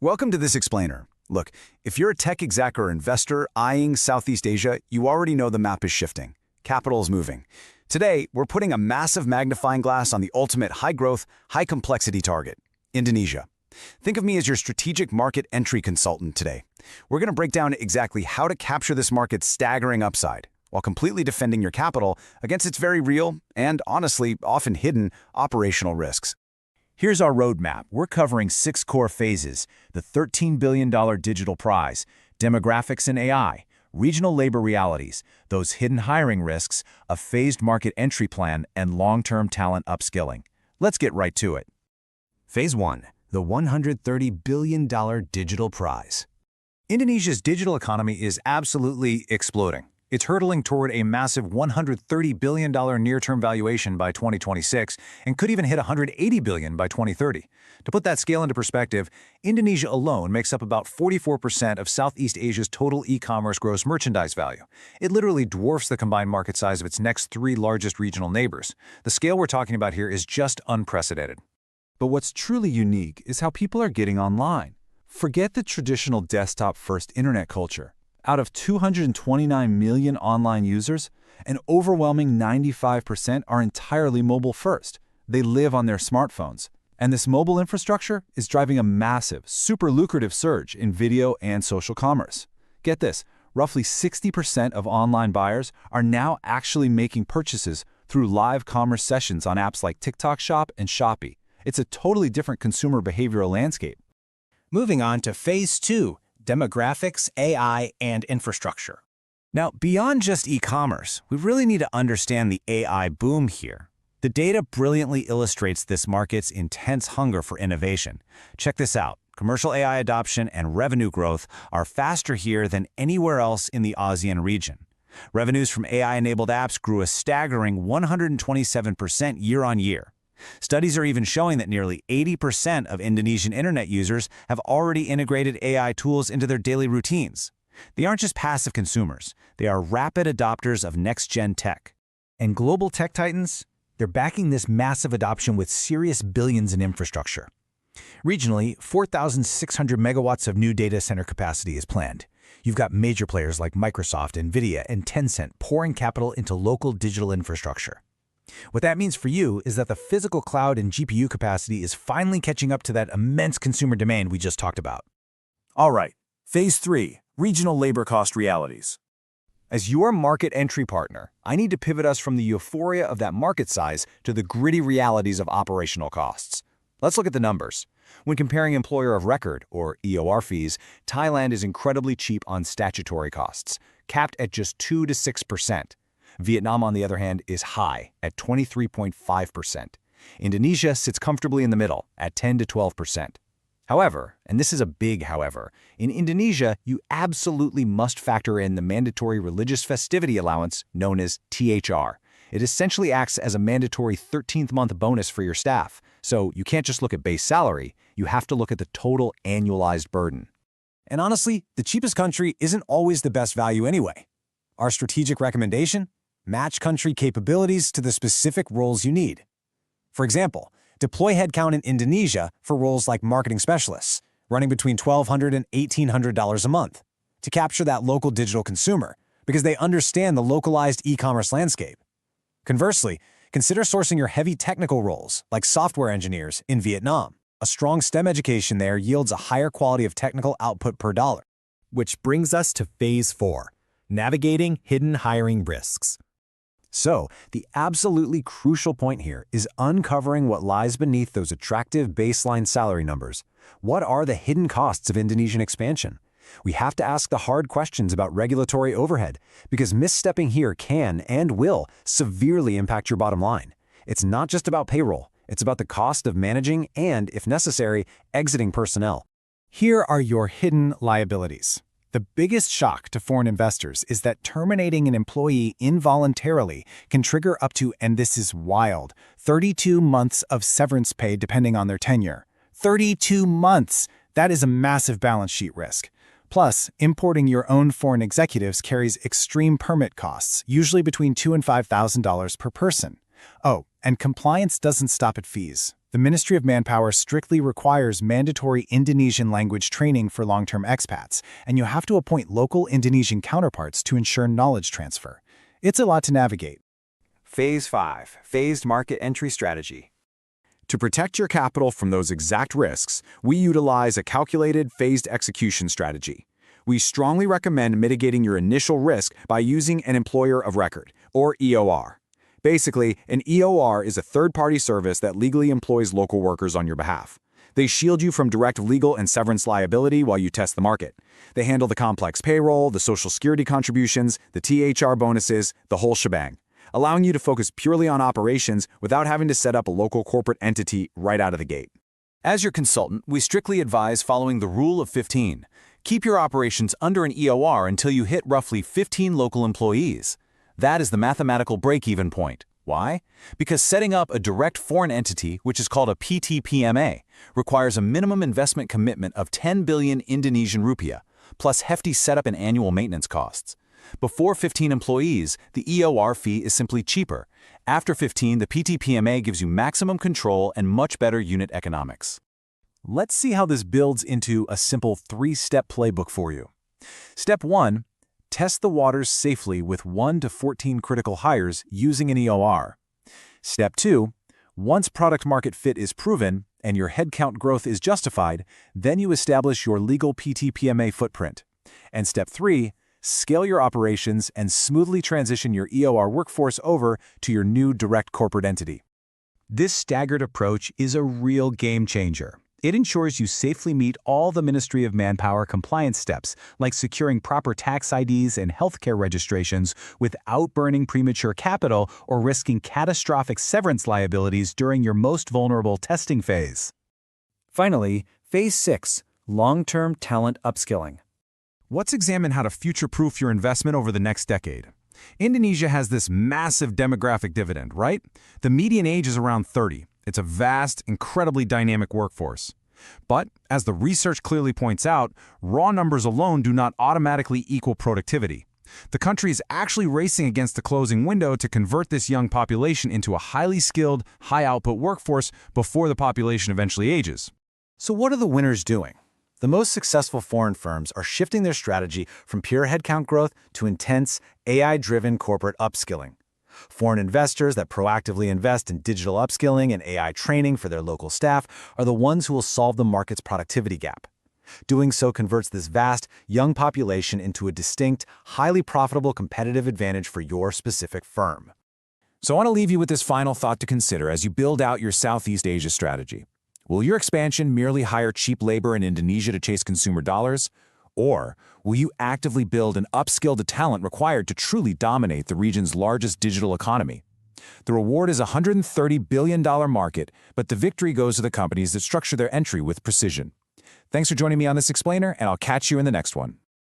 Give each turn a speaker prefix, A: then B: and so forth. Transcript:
A: Welcome to this explainer. Look, if you're a tech exec or investor eyeing Southeast Asia, you already know the map is shifting. Capital is moving. Today, we're putting a massive magnifying glass on the ultimate high-growth, high-complexity target, Indonesia. Think of me as your strategic market entry consultant today. We're going to break down exactly how to capture this market's staggering upside, while completely defending your capital against its very real and, honestly, often hidden operational risks.
B: Here's our roadmap. We're covering 6 core phases: the $13 billion digital prize, demographics and AI, regional labor realities, those hidden hiring risks, a phased market entry plan, and long-term talent upskilling. Let's get right to it.
C: Phase 1. The $130 billion digital prize.
A: Indonesia's digital economy is absolutely exploding. It's hurtling toward a massive $130 billion near-term valuation by 2026 and could even hit $180 billion by 2030. To put that scale into perspective, Indonesia alone makes up about 44% of Southeast Asia's total e-commerce gross merchandise value. It literally dwarfs the combined market size of its next 3 largest regional neighbors. The scale we're talking about here is just unprecedented.
D: But what's truly unique is how people are getting online. Forget the traditional desktop-first internet culture. Out of 229 million online users, an overwhelming 95% are entirely mobile-first. They live on their smartphones. And this mobile infrastructure is driving a massive, super lucrative surge in video and social commerce. Get this, roughly 60% of online buyers are now actually making purchases through live commerce sessions on apps like TikTok Shop and Shopee. It's a totally different consumer behavioral landscape.
E: Moving on to Phase 2, demographics, AI, and infrastructure. Now, beyond just e-commerce, we really need to understand the AI boom here. The data brilliantly illustrates this market's intense hunger for innovation. Check this out. Commercial AI adoption and revenue growth are faster here than anywhere else in the ASEAN region. Revenues from AI-enabled apps grew a staggering 127% year-on-year. Studies are even showing that nearly 80% of Indonesian internet users have already integrated AI tools into their daily routines. They aren't just passive consumers, they are rapid adopters of next-gen tech.
F: And global tech titans, they're backing this massive adoption with serious billions in infrastructure. Regionally, 4,600 megawatts of new data center capacity is planned. You've got major players like Microsoft, NVIDIA, and Tencent pouring capital into local digital infrastructure. What that means for you is that the physical cloud and GPU capacity is finally catching up to that immense consumer demand we just talked about.
B: All right, Phase 3, regional labor cost realities.
A: As your market entry partner, I need to pivot us from the euphoria of that market size to the gritty realities of operational costs. Let's look at the numbers. When comparing employer of record, or EOR fees, Thailand is incredibly cheap on statutory costs, capped at just 2 to 6%. Vietnam, on the other hand, is high at 23.5%. Indonesia sits comfortably in the middle at 10 to 12%. However, and this is a big however, in Indonesia, you absolutely must factor in the mandatory religious festivity allowance known as THR. It essentially acts as a mandatory 13th month bonus for your staff. So you can't just look at base salary, you have to look at the total annualized burden. And honestly, the cheapest country isn't always the best value anyway. Our strategic recommendation? Match country capabilities to the specific roles you need. For example, deploy headcount in Indonesia for roles like marketing specialists, running between $1,200 and $1,800 a month, to capture that local digital consumer, because they understand the localized e-commerce landscape. Conversely, consider sourcing your heavy technical roles, like software engineers, in Vietnam. A strong STEM education there yields a higher quality of technical output per dollar.
F: Which brings us to Phase 4, navigating hidden hiring risks.
A: So, the absolutely crucial point here is uncovering what lies beneath those attractive baseline salary numbers. What are the hidden costs of Indonesian expansion? We have to ask the hard questions about regulatory overhead, because misstepping here can and will severely impact your bottom line. It's not just about payroll, it's about the cost of managing and, if necessary, exiting personnel. Here are your hidden liabilities. The biggest shock to foreign investors is that terminating an employee involuntarily can trigger up to, and this is wild, 32 months of severance pay depending on their tenure. 32 months! That is a massive balance sheet risk. Plus, importing your own foreign executives carries extreme permit costs, usually between $2,000 and $5,000 per person. Oh, and compliance doesn't stop at fees.
F: The Ministry of Manpower strictly requires mandatory Indonesian language training for long-term expats, and you have to appoint local Indonesian counterparts to ensure knowledge transfer. It's a lot to navigate.
A: Phase 5. Phased Market Entry Strategy. To protect your capital from those exact risks, we utilize a calculated phased execution strategy. We strongly recommend mitigating your initial risk by using an employer of record, or EOR. Basically, an EOR is a third-party service that legally employs local workers on your behalf. They shield you from direct legal and severance liability while you test the market. They handle the complex payroll, the Social Security contributions, the THR bonuses, the whole shebang, allowing you to focus purely on operations without having to set up a local corporate entity right out of the gate. As your consultant, we strictly advise following the Rule of 15. Keep your operations under an EOR until you hit roughly 15 local employees. That is the mathematical break-even point. Why? Because setting up a direct foreign entity, which is called a PTPMA, requires a minimum investment commitment of 10 billion Indonesian rupiah, plus hefty setup and annual maintenance costs. Before 15 employees, the EOR fee is simply cheaper. After 15, the PTPMA gives you maximum control and much better unit economics. Let's see how this builds into a simple 3-step playbook for you. Step 1. Test the waters safely with 1 to 14 critical hires using an EOR. Step 2. Once product market fit is proven and your headcount growth is justified, then you establish your legal PTPMA footprint. And Step 3. Scale your operations and smoothly transition your EOR workforce over to your new direct corporate entity. This staggered approach is a real game changer. It ensures you safely meet all the Ministry of Manpower compliance steps, like securing proper tax IDs and healthcare registrations without burning premature capital or risking catastrophic severance liabilities during your most vulnerable testing phase. Finally, Phase 6, Long-Term Talent Upskilling. Let's examine how to future-proof your investment over the next decade. Indonesia has this massive demographic dividend, right? The median age is around 30. It's a vast, incredibly dynamic workforce. But, as the research clearly points out, raw numbers alone do not automatically equal productivity. The country is actually racing against the closing window to convert this young population into a highly skilled, high-output workforce before the population eventually ages. So what are the winners doing? The most successful foreign firms are shifting their strategy from pure headcount growth to intense, AI-driven corporate upskilling. Foreign investors that proactively invest in digital upskilling and AI training for their local staff are the ones who will solve the market's productivity gap. Doing so converts this vast, young population into a distinct, highly profitable competitive advantage for your specific firm. So I want to leave you with this final thought to consider as you build out your Southeast Asia strategy. Will your expansion merely hire cheap labor in Indonesia to chase consumer dollars? Or will you actively build and upskill the talent required to truly dominate the region's largest digital economy? The reward is a $130 billion market, but the victory goes to the companies that structure their entry with precision. Thanks for joining me on this explainer, and I'll catch you in the next one.